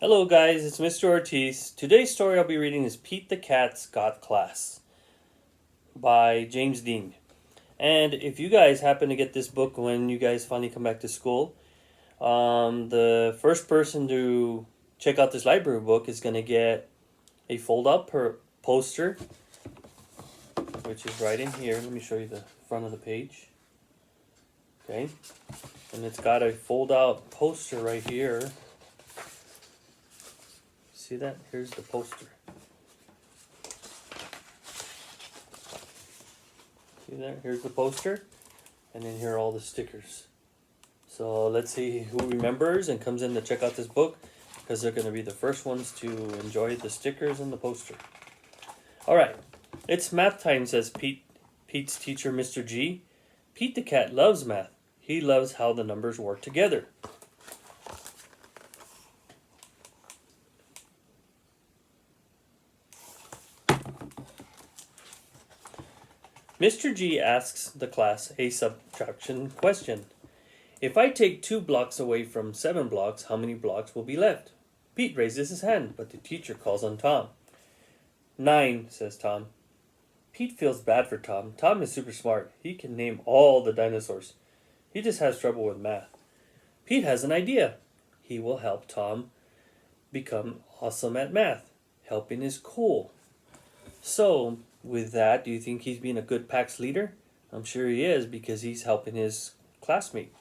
Hello guys, it's Mr. Ortiz. Today's story I'll be reading is Pete the Cat's Got Class by James Dean. And if you guys happen to get this book when you guys finally come back to school, the first person to check out this library book is going to get a fold-out poster, which is right in here. Let me show you the front of the page. Okay, and it's got a fold-out poster right here. See that? Here's the poster. See that? Here's the poster. And then here are all the stickers. So let's see who remembers and comes in to check out this book, because they're going to be the first ones to enjoy the stickers and the poster. Alright, it's math time, says Pete's teacher, Mr. G. Pete the cat loves math. He loves how the numbers work together. Mr. G asks the class a subtraction question. If I take 2 blocks away from 7 blocks, how many blocks will be left? Pete raises his hand, but the teacher calls on Tom. 9, says Tom. Pete feels bad for Tom. Tom is super smart. He can name all the dinosaurs. He just has trouble with math. Pete has an idea. He will help Tom become awesome at math. Helping is cool. So, with that, do you think he's being a good PAX leader? I'm sure he is, because he's helping his classmate.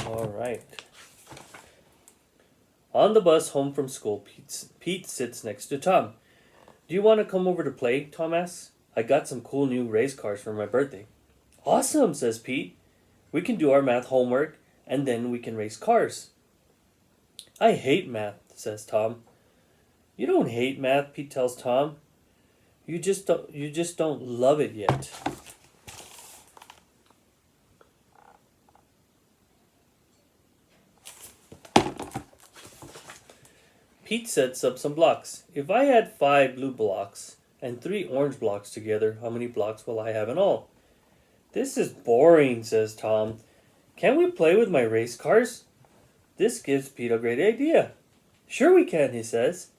Alright. On the bus home from school, Pete sits next to Tom. Do you want to come over to play? Tom asks. I got some cool new race cars for my birthday. Awesome, says Pete. We can do our math homework, and then we can race cars. I hate math, says Tom. You don't hate math, Pete tells Tom. You just don't love it yet. Pete sets up some blocks. If I add 5 blue blocks and 3 orange blocks together, how many blocks will I have in all? This is boring, says Tom. Can we play with my race cars? This gives Pete a great idea. Sure we can, he says.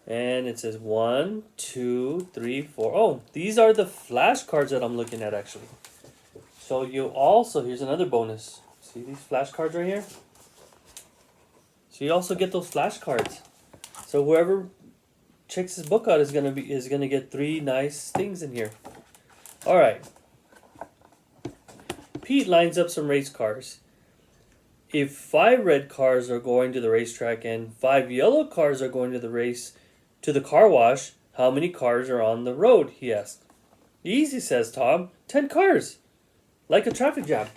And it says 1, 2, 3, 4. Oh, these are the flashcards that I'm looking at, actually. So you also, here's another bonus. See these flashcards right here? So you also get those flashcards. So whoever checks this book out is gonna get 3 nice things in here. All right. Pete lines up some race cars. If 5 red cars are going to the racetrack and 5 yellow cars are going to the car wash, how many cars are on the road? He asked. Easy, says Tom. 10 cars. Like a traffic jam.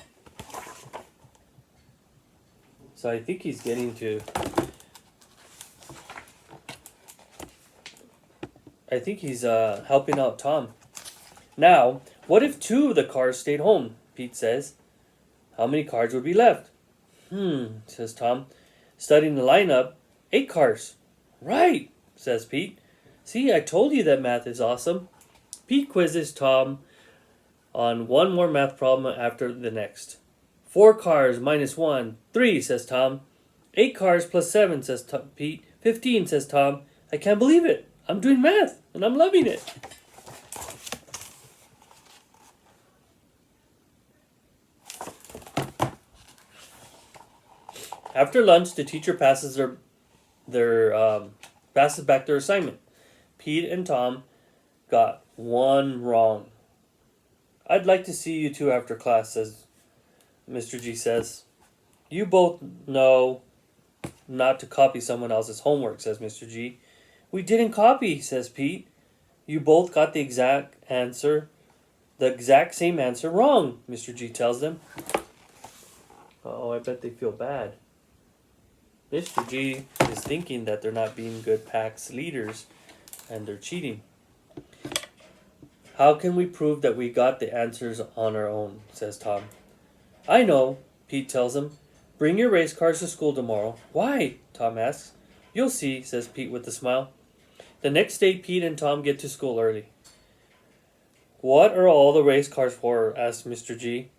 So I think he's getting to... I think he's helping out Tom. Now, what if 2 of the cars stayed home? Pete says. How many cars would be left? Says Tom. Studying the lineup, 8 cars. Right, says Pete. See, I told you that math is awesome. Pete quizzes Tom on one more math problem after the next. 4 cars minus 1, 3, says Tom. 8 cars plus 7, says Pete. 15, says Tom. I can't believe it. I'm doing math, and I'm loving it. After lunch, the teacher passes back their assignment. Pete and Tom got 1 wrong. I'd like to see you 2 after class, says Mr. G says. You both know not to copy someone else's homework, says Mr. G. We didn't copy, says Pete. You both got the exact same answer wrong, Mr. G tells them. Oh, I bet they feel bad. Mr. G is thinking that they're not being good PAX leaders and they're cheating. How can we prove that we got the answers on our own, says Tom. I know, Pete tells him. Bring your race cars to school tomorrow. Why? Tom asks. You'll see, says Pete with a smile. The next day, Pete and Tom get to school early. What are all the race cars for? Asked Mr. G.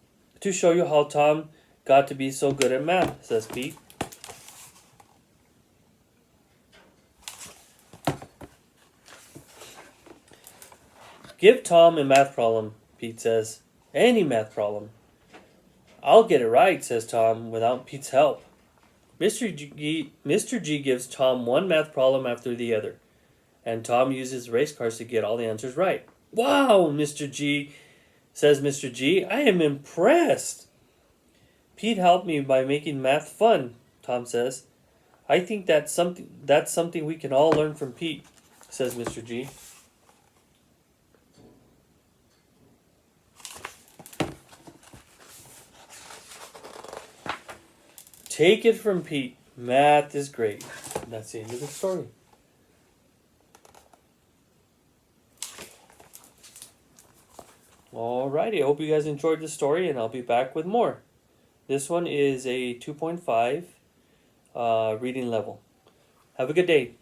To show you how Tom got to be so good at math, says Pete. Give Tom a math problem, Pete says. Any math problem. I'll get it right, says Tom, without Pete's help. Mr. G gives Tom one math problem after the other, and Tom uses race cars to get all the answers right. Wow, says Mr. G. I am impressed. Pete helped me by making math fun, Tom says. I think that's something we can all learn from Pete, says Mr. G. Take it from Pete. Math is great. And that's the end of the story. Alrighty, I hope you guys enjoyed the story, and I'll be back with more. This one is a 2.5 reading level. Have a good day.